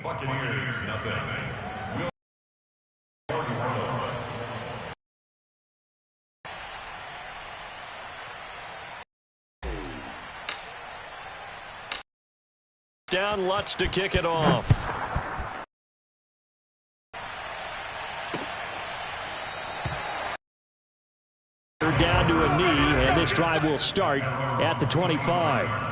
Buccaneers, nothing. Down Lutz to kick it off. They're down to a knee, and this drive will start at the 25.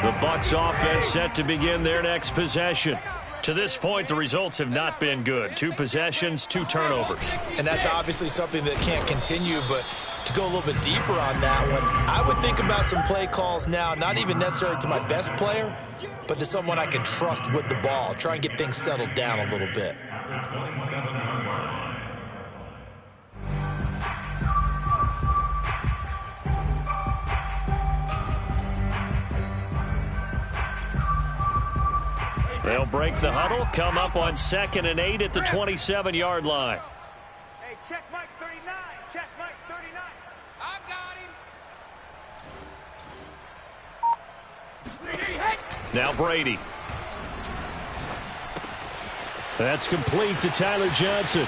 The Bucs offense set to begin their next possession. To this point, the results have not been good. 2 possessions, 2 turnovers. And that's obviously something that can't continue, but to go a little bit deeper on that one, I would think about some play calls now, not even necessarily to my best player, but to someone I can trust with the ball. Try and get things settled down a little bit. They'll break the huddle, come up on 2nd and 8 at the 27-yard line. Hey, check Mike 39. Check Mike 39. I got him. Now Brady. That's complete to Tyler Johnson.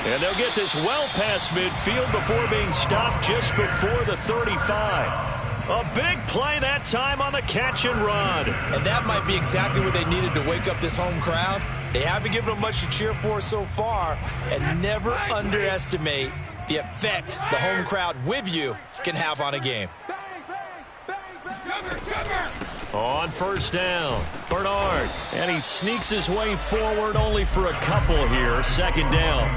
And they'll get this well past midfield before being stopped just before the 35. A big play that time on the catch and run. And that might be exactly what they needed to wake up this home crowd. They haven't given them much to cheer for so far, and never underestimate the effect the home crowd with you can have on a game. On first down, Bernard. And he sneaks his way forward only for a couple here. 2nd down.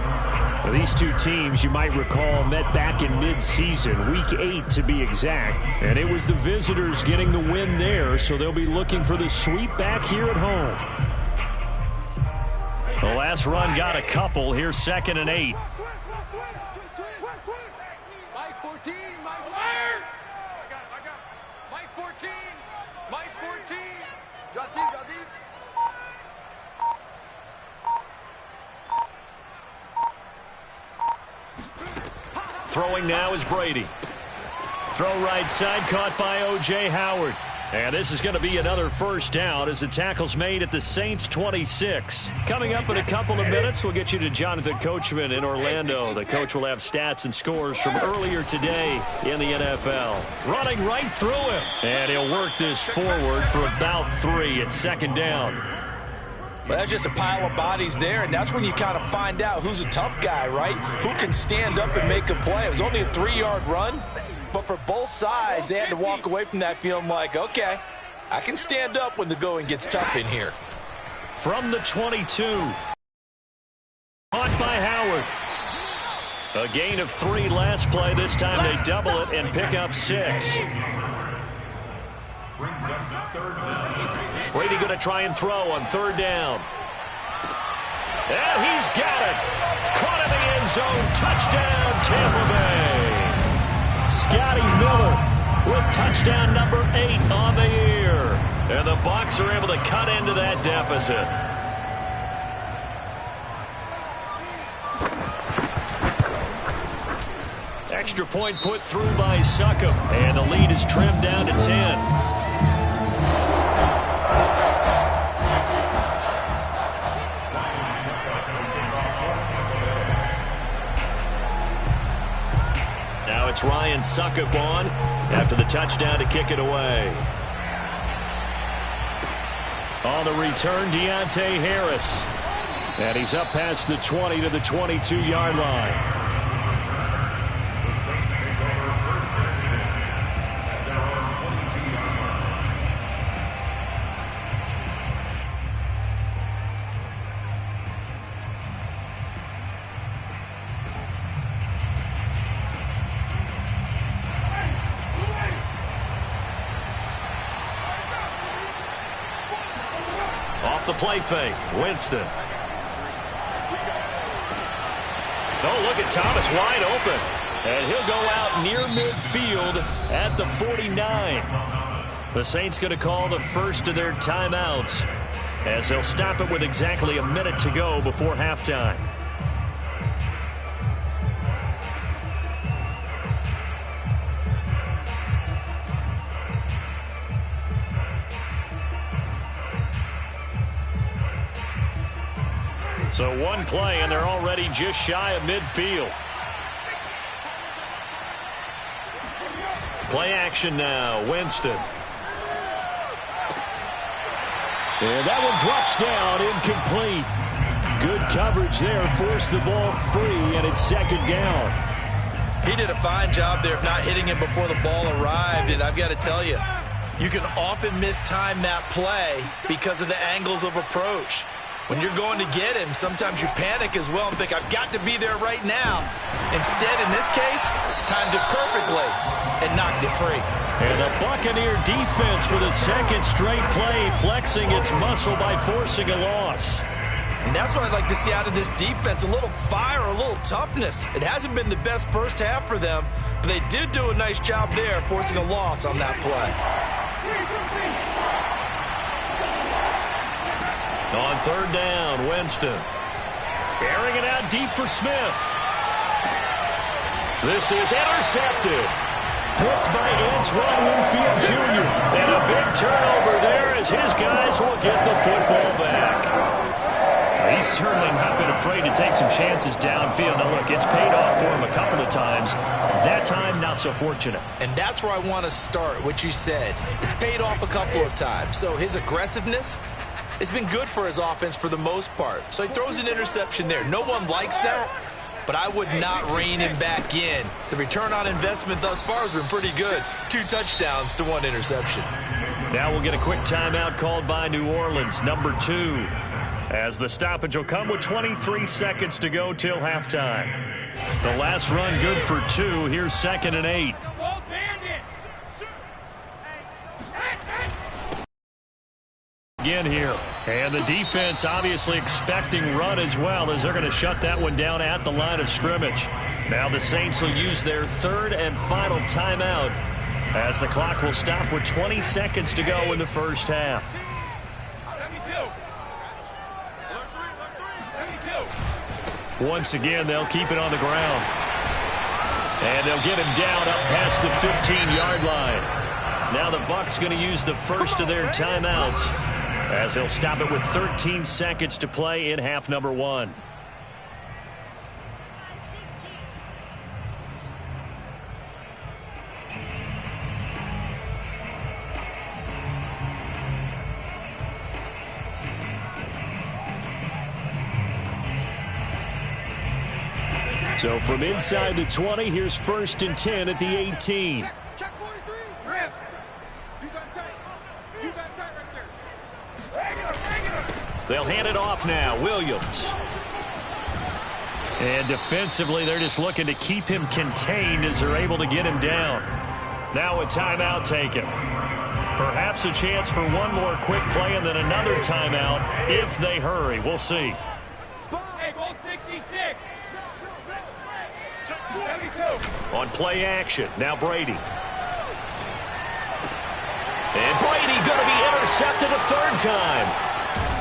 Now, these two teams, you might recall, met back in mid-season, week 8 to be exact. And it was the visitors getting the win there, so they'll be looking for the sweep back here at home. The last run got a couple. Here's 2nd and 8. Mike 14, Mike fire! I got Mike 14, Mike 14. Jadid. Throwing now is Brady. Throw right side, caught by O.J. Howard. And this is going to be another first down as the tackle's made at the Saints 26. Coming up in a couple of minutes, we'll get you to Jonathan Coachman in Orlando. The coach will have stats and scores from earlier today in the NFL. Running right through him. And he'll work this forward for about 3 at 2nd down. Well, that's just a pile of bodies there, and that's when you kind of find out who's a tough guy, right? Who can stand up and make a play. It was only a 3-yard run, but for both sides, they had to walk away from that feeling like, okay, I can stand up when the going gets tough in here. From the 22. Caught by Howard. A gain of 3 last play. This time they double it and pick up 6. Brady going to try and throw on 3rd down. And he's got it. Caught in the end zone. Touchdown, Tampa Bay. Scotty Miller with touchdown number 8 on the year. And the Bucs are able to cut into that deficit. Extra point put through by Succop. And the lead is trimmed down to 10. Now it's Ryan Succop on after the touchdown to kick it away. On the return, Deontay Harris. And he's up past the 20 to the 22-yard line. The Saints take over 1st and 10 at their own 22-yard line. Off the play fake, Winston. Oh, look at Thomas wide open. And he'll go out near midfield at the 49. The Saints going to call the first of their timeouts. as they'll stop it with exactly a minute to go before halftime. So one play, and they're already just shy of midfield. Play action now, Winston. And that one drops down, incomplete. Good coverage there, forced the ball free, and it's second down. He did a fine job there of not hitting it before the ball arrived, and I've got to tell you, you can often mistime that play because of the angles of approach. When you're going to get him, sometimes you panic as well and think, I've got to be there right now. Instead, in this case, timed it perfectly and knocked it free. And the Buccaneer defense for the second straight play, flexing its muscle by forcing a loss. And that's what I'd like to see out of this defense, a little fire, a little toughness. It hasn't been the best first half for them, but they did do a nice job there forcing a loss on that play. On third down, Winston. Airing it out deep for Smith. This is intercepted. Picked by Antoine Winfield Jr. And a big turnover there as his guys will get the football back. He's certainly not been afraid to take some chances downfield. Now, look, it's paid off for him a couple of times. That time, not so fortunate. And that's where I want to start, what you said. It's paid off a couple of times. So his aggressiveness has been good for his offense for the most part. So he throws an interception there. No one likes that, but I would not rein him back in. The return on investment thus far has been pretty good. 2 touchdowns to 1 interception. Now we'll get a quick timeout called by New Orleans, number 2. As the stoppage will come with 23 seconds to go till halftime. The last run good for 2. Here's 2nd and 8. Again here. And the defense obviously expecting run as well, as they're going to shut that one down at the line of scrimmage. Now the Saints will use their 3rd and final timeout as the clock will stop with 20 seconds to go in the first half. Once again, they'll keep it on the ground. And they'll get him down up past the 15-yard line. Now the Bucs going to use the first of their timeouts as they'll stop it with 13 seconds to play in half number 1. So from inside the 20, here's 1st and 10 at the 18. Check 43. Rip. You got tight. You got tight right there. They'll hand it off now. Williams. And defensively, they're just looking to keep him contained as they're able to get him down. Now a timeout taken. Perhaps a chance for one more quick play and then another timeout if they hurry. We'll see. Hey, goal 66. On play action, now Brady. And Brady going to be intercepted a 3rd time.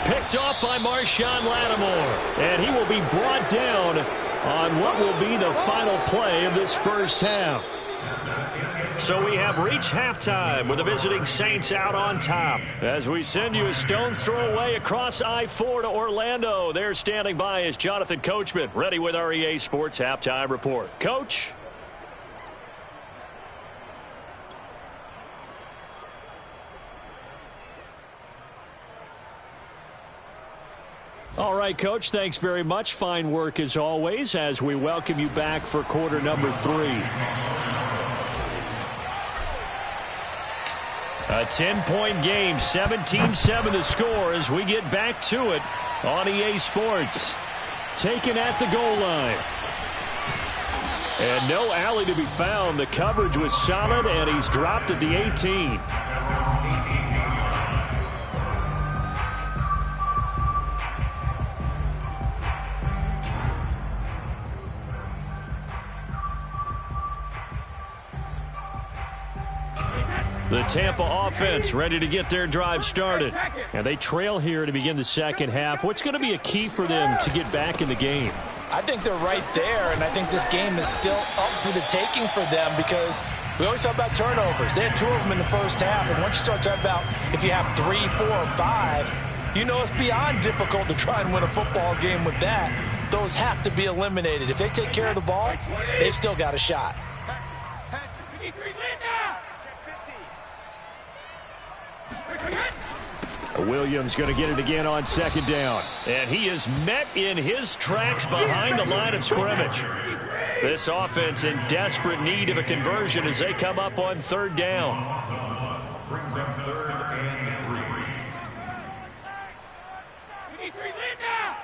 Picked off by Marshawn Lattimore. And he will be brought down on what will be the final play of this first half. So we have reached halftime with the visiting Saints out on top. As we send you a stone's throw away across I-4 to Orlando. There standing by is Jonathan Coachman, ready with our EA Sports Halftime Report. Coach? All right, Coach, thanks very much. Fine work as always as we welcome you back for quarter number 3. A 10-point game, 17-7 the score as we get back to it on EA Sports. Taken at the goal line. And no alley to be found. The coverage was solid, and he's dropped at the 18. The Tampa offense ready to get their drive started. And they trail here to begin the second half. What's going to be a key for them to get back in the game? I think they're right there, and I think this game is still up for the taking for them because we always talk about turnovers. They had 2 of them in the first half, and once you start talking about if you have 3, 4, or 5, you know it's beyond difficult to try and win a football game with that. Those have to be eliminated. If they take care of the ball, they've still got a shot. Williams going to get it again on second down. And he is met in his tracks behind the line of scrimmage. This offense in desperate need of a conversion as they come up on third down. Brings up 3rd and 3. We need 3 lead now.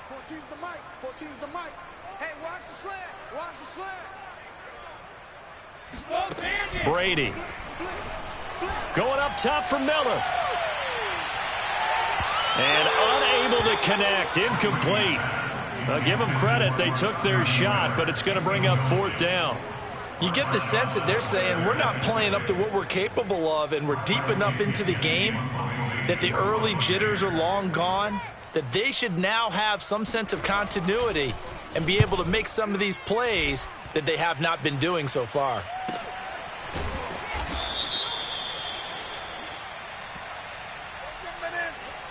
14's the mic. 14's the mic. Hey, watch the slant. Watch the slant. Brady. Going up top for Miller. And unable to connect. Incomplete. Give them credit. They took their shot, but it's going to bring up 4th down. You get the sense that they're saying we're not playing up to what we're capable of, and we're deep enough into the game that the early jitters are long gone, that they should now have some sense of continuity and be able to make some of these plays that they have not been doing so far.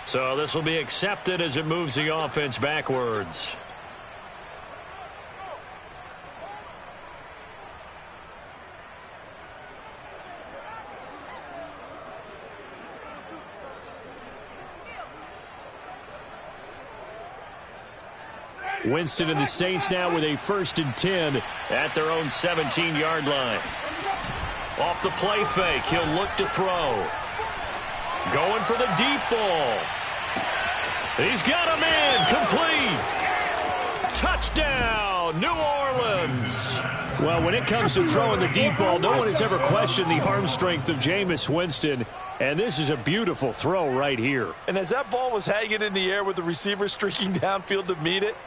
So this will be accepted as it moves the offense backwards. Winston and the Saints now with a 1st and 10 at their own 17-yard line. Off the play fake, he'll look to throw. Going for the deep ball. He's got a man complete. Touchdown, New Orleans. Well, when it comes to throwing the deep ball, no one has ever questioned the arm strength of Jameis Winston. And this is a beautiful throw right here. And as that ball was hanging in the air with the receiver streaking downfield to meet it,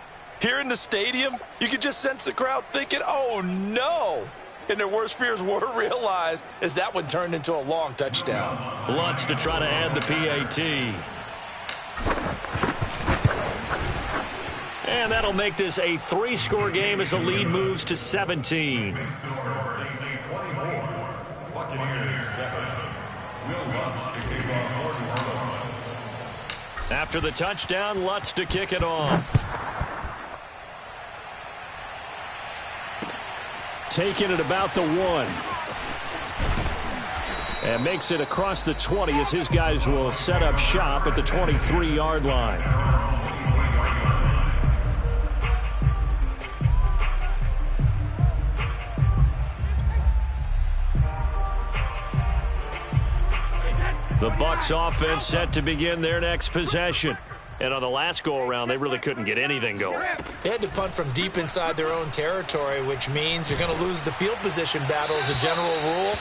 here in the stadium, you could just sense the crowd thinking, oh, no. And their worst fears were realized as that one turned into a long touchdown. Lutz to try to add the PAT. And that'll make this a 3-score game as the lead moves to 17. Saints 24, Buccaneers 7. Will Lutz to kick off. After the touchdown, Lutz to kick it off. Taking it about the 1. And makes it across the 20 as his guys will set up shop at the 23-yard line. The Bucs offense set to begin their next possession. And on the last go-around, they really couldn't get anything going. They had to punt from deep inside their own territory, which means you're going to lose the field position battle as a general rule.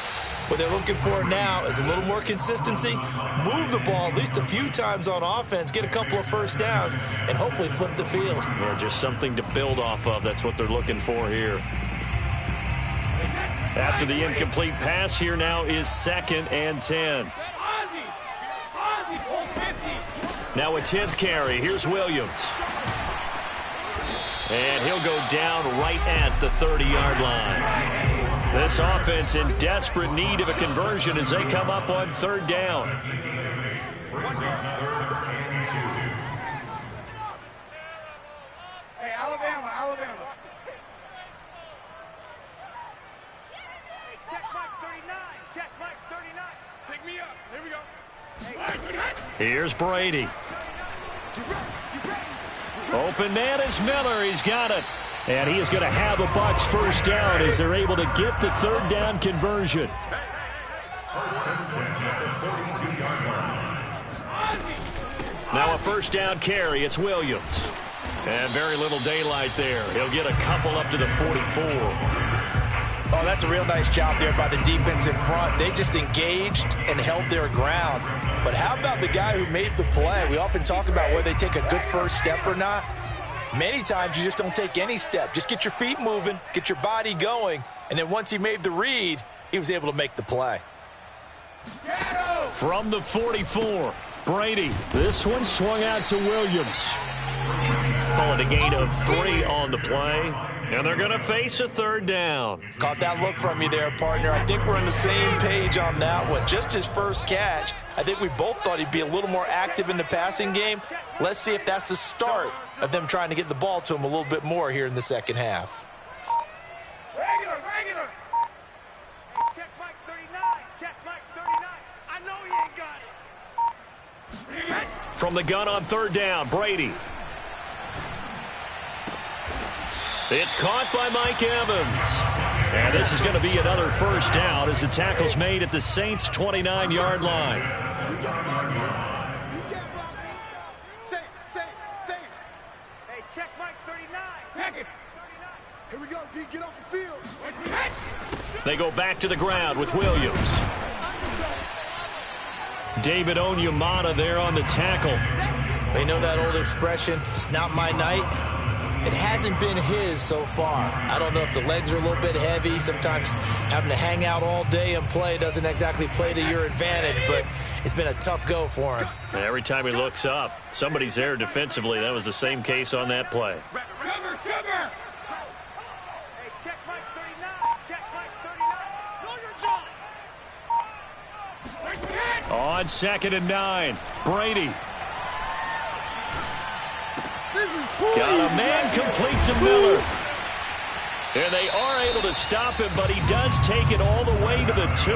What they're looking for now is a little more consistency, move the ball at least a few times on offense, get a couple of first downs, and hopefully flip the field. Yeah, just something to build off of. That's what they're looking for here. After the incomplete pass, here now is 2nd and 10. Now a 10th carry. Here's Williams. And he'll go down right at the 30-yard line. This offense in desperate need of a conversion as they come up on 3rd down. Hey, Alabama. Hey, check Mike 39. Check Mike 39. Pick me up. Here we go. Here's Brady. Open man is Miller. He's got it. And he is going to have the Bucs first down as they're able to get the 3rd down conversion. Now a 1st down carry. It's Williams. And very little daylight there. He'll get a couple up to the 44. Oh, that's a real nice job there by the defense in front. They just engaged and held their ground. But how about the guy who made the play? We often talk about whether they take a good first step or not. Many times you just don't take any step. Just get your feet moving, get your body going, and then once he made the read, he was able to make the play. From the 44, Brady. This one swung out to Williams. Call it a gain of 3 on the play. And they're going to face a third down. Caught that look from you there, partner. I think we're on the same page on that one. Just his first catch. I think we both thought he'd be a little more active in the passing game. Let's see if that's the start of them trying to get the ball to him a little bit more here in the second half. Regular. Hey, check Mike 39. Check Mike 39. I know he ain't got it. From the gun on third down, Brady. It's caught by Mike Evans. And this is going to be another first down as the tackle's made at the Saints' 29-yard line. You can't block me. Say it. Hey, check Mike 39. Check it. Here we go, D. Get off the field. They go back to the ground with Williams. David Onyemata there on the tackle. They know that old expression, it's not my night. It hasn't been his so far. I don't know if the legs are a little bit heavy. Sometimes having to hang out all day and play doesn't exactly play to your advantage, but it's been a tough go for him. And every time he looks up, somebody's there defensively. That was the same case on that play. Cover. Hey, check Mike 39. Check Mike 39. Know your job. On 2nd and 9, Brady. Got a man complete to Miller. And they are able to stop him, but he does take it all the way to the 2.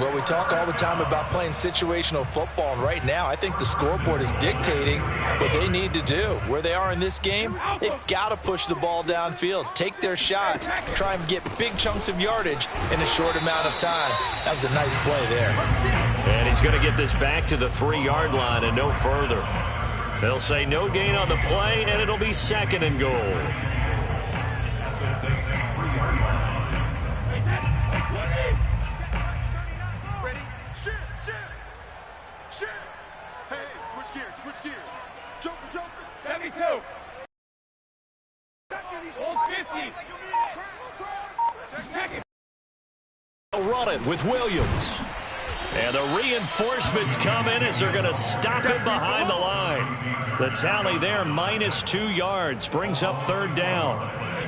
Well, we talk all the time about playing situational football, and right now I think the scoreboard is dictating what they need to do. Where they are in this game, they've got to push the ball downfield, take their shots, try and get big chunks of yardage in a short amount of time. That was a nice play there. And he's going to get this back to the 3-yard line and no further. They'll say no gain on the play, and it'll be 2nd and goal. Ready? Shit. Hey, switch gears. Joker. Let me go. All 50. They'll run it with Williams. And the reinforcements come in as they're going to stop him behind the line. The tally there, -2 yards, brings up 3rd down.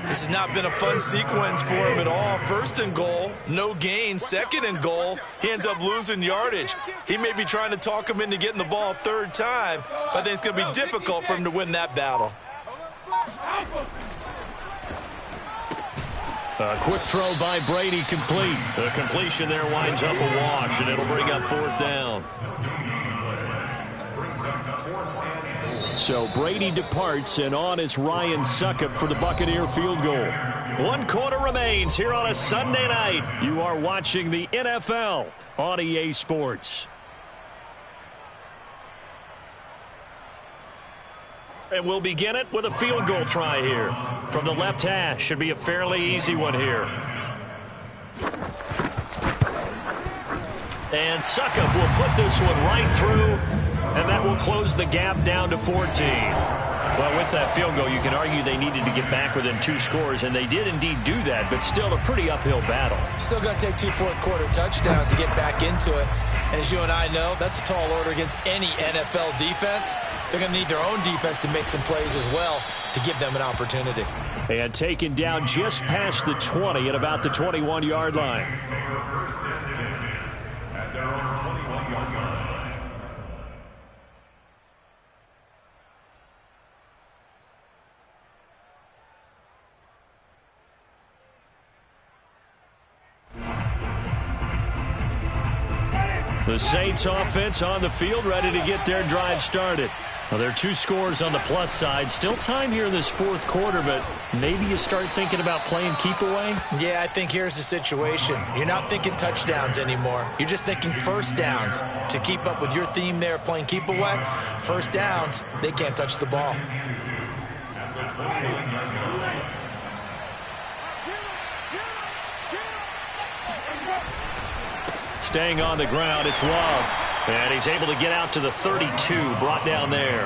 This has not been a fun sequence for him at all. 1st and goal, no gain. 2nd and goal, he ends up losing yardage. He may be trying to talk him into getting the ball 3rd time, but I think it's going to be difficult for him to win that battle. A quick throw by Brady, complete. The completion there winds up a wash, and it'll bring up 4th down. So Brady departs, and on is Ryan Succop for the Buccaneer field goal. 1 quarter remains here on a Sunday night. You are watching the NFL on EA Sports. And we'll begin it with a field goal try here. From the left hash, should be a fairly easy one here. And Succop will put this one right through, and that will close the gap down to 14. Well, with that field goal, you can argue they needed to get back within 2 scores, and they did indeed do that, but still a pretty uphill battle. Still going to take 2 fourth-quarter touchdowns to get back into it. And as you and I know, that's a tall order against any NFL defense. They're going to need their own defense to make some plays as well to give them an opportunity. And taken down just past the 20 at about the 21-yard line. First and 10 at their own 21-yard line. The Saints offense on the field, ready to get their drive started. Well, there are 2 scores on the plus side. Still time here in this 4th quarter, but maybe you start thinking about playing keep away? Yeah, I think here's the situation. You're not thinking touchdowns anymore. You're just thinking first downs. To keep up with your theme there, playing keep away, first downs, they can't touch the ball. At the 28-yard line. Staying on the ground, it's Love. And he's able to get out to the 32, brought down there.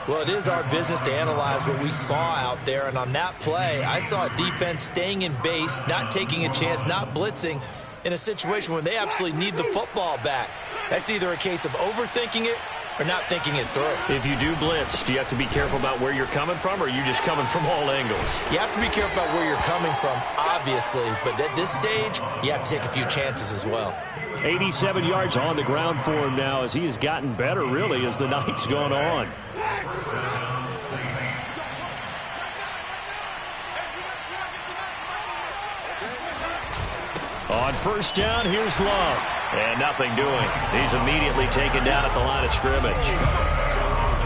Well, it is our business to analyze what we saw out there. And on that play, I saw a defense staying in base, not taking a chance, not blitzing, in a situation where they absolutely need the football back. That's either a case of overthinking it or not thinking it through. If you do blitz, do you have to be careful about where you're coming from, or are you just coming from all angles? You have to be careful about where you're coming from, obviously, but at this stage, you have to take a few chances as well. 87 yards on the ground for him now as he has gotten better, really, as the night's gone on. On first down, here's Love. And nothing doing. He's immediately taken down at the line of scrimmage.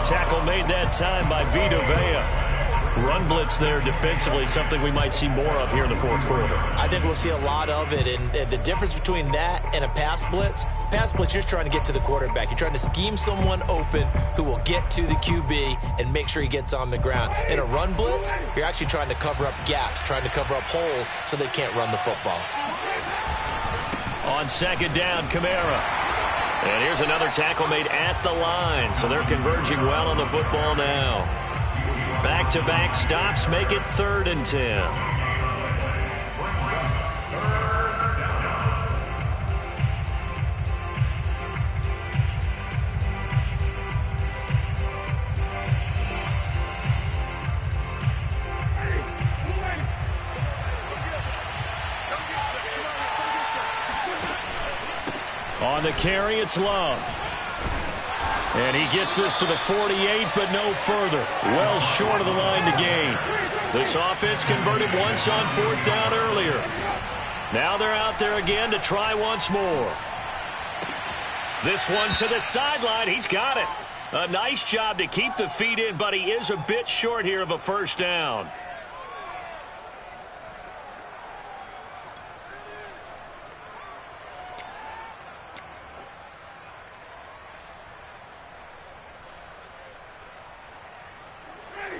Tackle made that time by Vita Vea. Run blitz there defensively, something we might see more of here in the fourth quarter. I think we'll see a lot of it, and the difference between that and a pass blitz, you're just trying to get to the quarterback. You're trying to scheme someone open who will get to the QB and make sure he gets on the ground. In a run blitz, you're actually trying to cover up gaps, trying to cover up holes so they can't run the football. On second down, Kamara. And here's another tackle made at the line, so they're converging well on the football now. Back-to-back stops make it 3rd and 10. On the carry, it's Love. And he gets this to the 48, but no further. Well short of the line to gain. This offense converted once on 4th down earlier. Now they're out there again to try once more. This one to the sideline. He's got it. A nice job to keep the feet in, but he is a bit short here of a first down.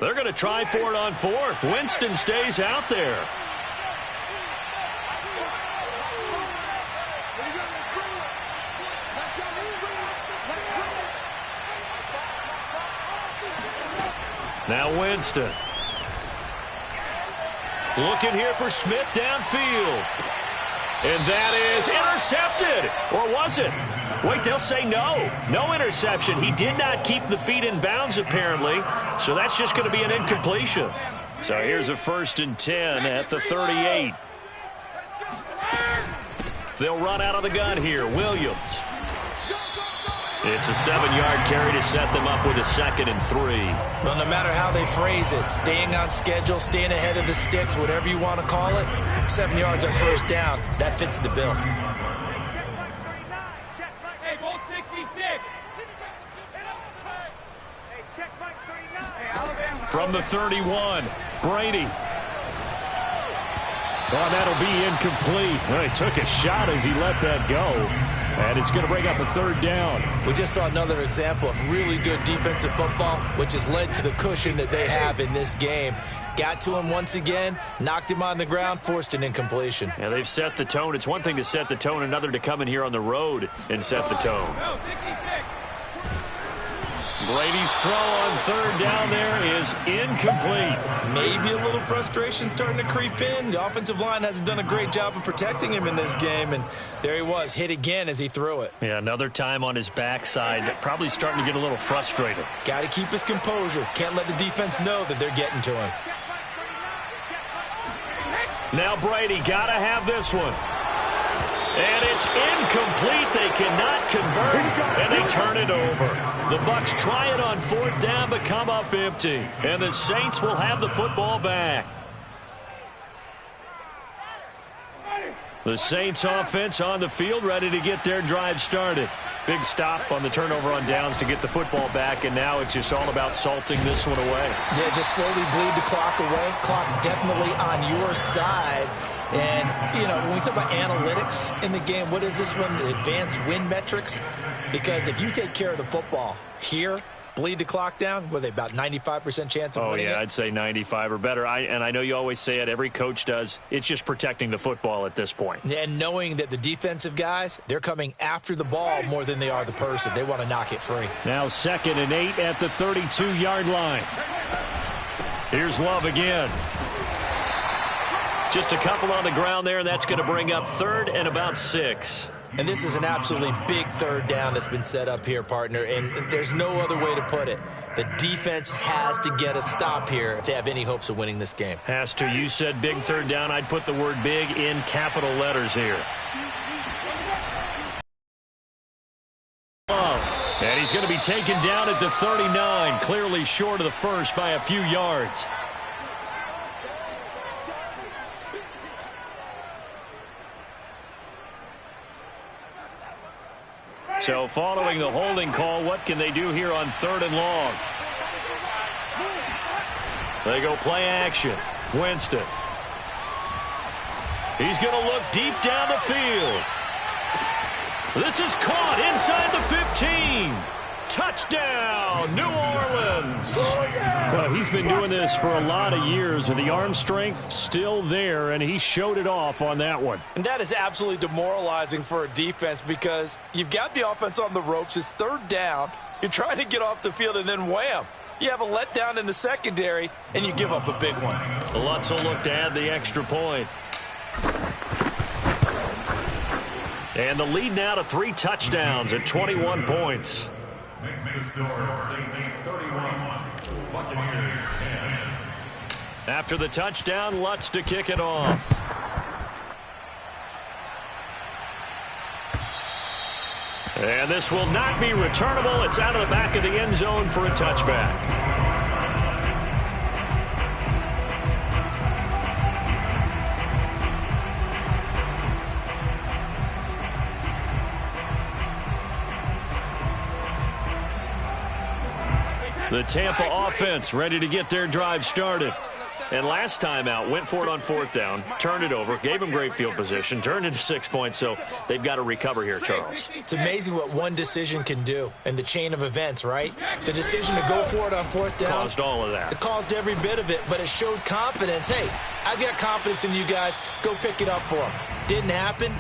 They're going to try for it on 4th. Winston stays out there. Now Winston. Looking here for Smith downfield. And that is intercepted. Or was it? Wait, they'll say no. No interception. He did not keep the feet in bounds, apparently. So that's just going to be an incompletion. So here's a 1st and 10 at the 38. They'll run out of the gun here. Williams. It's a 7-yard carry to set them up with a 2nd and 3. Well, no matter how they phrase it, staying on schedule, staying ahead of the sticks, whatever you want to call it, 7 yards on first down, that fits the bill. From the 31, Brady. Oh, that'll be incomplete. Well, he took a shot as he let that go. And it's going to bring up a 3rd down. We just saw another example of really good defensive football, which has led to the cushion that they have in this game. Got to him once again, knocked him on the ground, forced an incompletion. Yeah, they've set the tone. It's one thing to set the tone, another to come in here on the road and set the tone. Brady's throw on 3rd down there is incomplete. Maybe a little frustration starting to creep in. The offensive line hasn't done a great job of protecting him in this game, and there he was, hit again as he threw it. Yeah, another time on his backside, probably starting to get a little frustrated. Got to keep his composure. Can't let the defense know that they're getting to him. Now Brady got to have this one. And it's incomplete. They cannot convert, and they turn it over. The Bucs try it on 4th down, but come up empty. And the Saints will have the football back. The Saints offense on the field, ready to get their drive started. Big stop on the turnover on downs to get the football back, and now it's just all about salting this one away. Yeah, just slowly bleed the clock away. Clock's definitely on your side. And, you know, when we talk about analytics in the game, what is this one? Advanced win metrics? Because if you take care of the football here, bleed the clock down, what are they, about 95% chance of winning it? I'd say 95 or better. And I know you always say it, every coach does. It's just protecting the football at this point. And knowing that the defensive guys, they're coming after the ball more than they are the person. They want to knock it free. Now 2nd and 8 at the 32-yard line. Here's Love again. Just a couple on the ground there, and that's going to bring up 3rd and about 6. And this is an absolutely big 3rd down that's been set up here, partner, and there's no other way to put it. The defense has to get a stop here if they have any hopes of winning this game. Has to. You said big 3rd down. I'd put the word big in capital letters here. And he's going to be taken down at the 39, clearly short of the first by a few yards. So following the holding call, what can they do here on 3rd and long? They go play action. Winston. He's going to look deep down the field. This is caught inside the 15. Touchdown, New Orleans. Well, he's been doing this for a lot of years, and the arm strength still there, and he showed it off on that one. And that is absolutely demoralizing for a defense because you've got the offense on the ropes. It's 3rd down. You're trying to get off the field, and then wham. You have a letdown in the secondary, and you give up a big one. Lutz will look to add the extra point. And the lead now to 3 touchdowns at 21 points. Makes the score Saints 31, Buccaneers 10. After the touchdown, Lutz to kick it off. And this will not be returnable. It's out of the back of the end zone for a touchback. The Tampa offense ready to get their drive started. And last time out, went for it on 4th down, turned it over, gave them great field position, turned into 6 points, so they've got to recover here, Charles. It's amazing what one decision can do in the chain of events, right? The decision to go for it on 4th down. Caused all of that. It caused every bit of it, but it showed confidence. Hey, I've got confidence in you guys. Go pick it up for them. Didn't happen.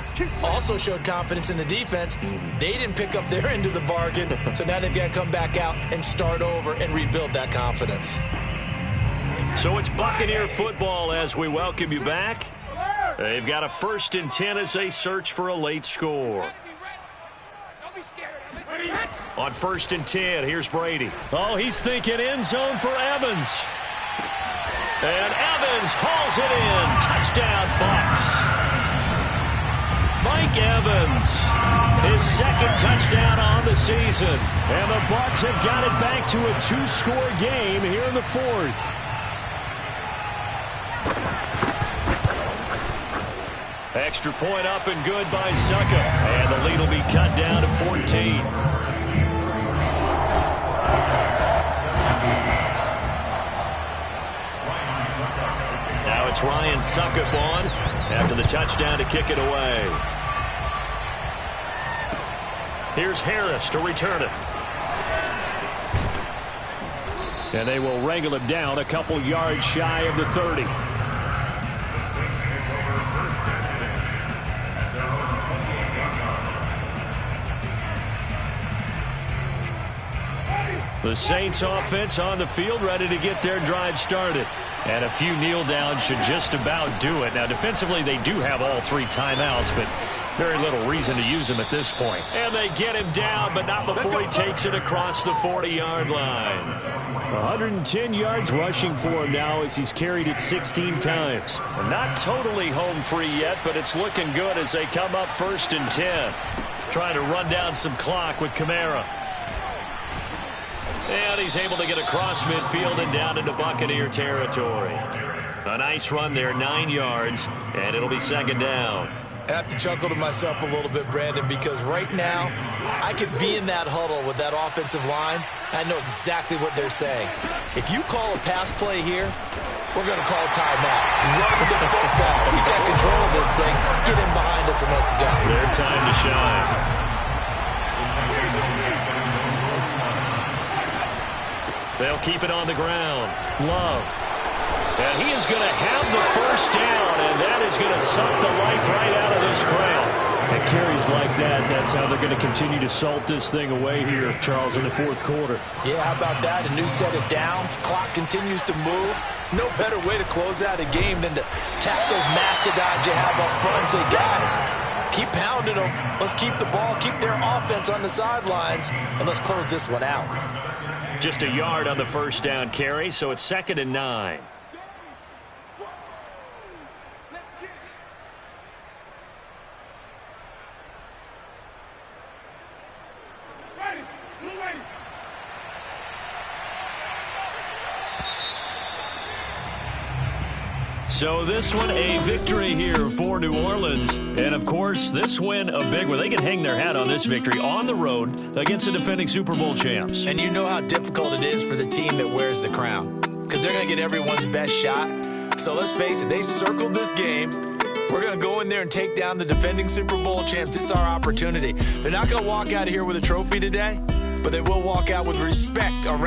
Also showed confidence in the defense. They didn't pick up their end of the bargain, so now they've got to come back out and start over and rebuild that confidence. So it's Buccaneer football as we welcome you back. They've got a 1st and 10 as they search for a late score. On 1st and 10, here's Brady. Oh, he's thinking end zone for Evans. And Evans hauls it in. Touchdown, Bucs. Mike Evans, his 2nd touchdown on the season. And the Bucs have got it back to a 2-score game here in the 4th. Extra point up and good by Succa. And the lead will be cut down to 14. Now it's Ryan Suckup on after the touchdown to kick it away. Here's Harris to return it. And they will wrangle him down a couple yards shy of the 30. The Saints offense on the field ready to get their drive started. And a few kneel downs should just about do it. Now defensively they do have all 3 timeouts, but very little reason to use them at this point. And they get him down, but not before he takes it across the 40-yard line. 110 yards rushing for him now as he's carried it 16 times. Not totally home free yet, but it's looking good as they come up 1st and 10. Trying to run down some clock with Kamara. And he's able to get across midfield and down into Buccaneer territory. A nice run there, 9 yards, and it'll be 2nd down. I have to chuckle to myself a little bit, Brandon, because right now I could be in that huddle with that offensive line. I know exactly what they're saying. If you call a pass play here, we're going to call a timeout. Run the football. We got control of this thing. Get in behind us and let's go. Their time to shine. They'll keep it on the ground. Love. And he is going to have the first down, and that is going to suck the life right out of this crowd. And carries like that, that's how they're going to continue to salt this thing away here, Charles, in the fourth quarter. Yeah, how about that? A new set of downs. Clock continues to move. No better way to close out a game than to tap those mastodons you have up front and say, guys, keep pounding them. Let's keep the ball, keep their offense on the sidelines, and let's close this one out. Just a yard on the first down carry, so it's 2nd and 9. So this one a victory here for New Orleans. And, of course, this win a big one. They can hang their hat on this victory on the road against the defending Super Bowl champs. And you know how difficult it is for the team that wears the crown, because they're going to get everyone's best shot. So let's face it, they circled this game. We're going to go in there and take down the defending Super Bowl champs. This is our opportunity. They're not going to walk out of here with a trophy today, but they will walk out with respect around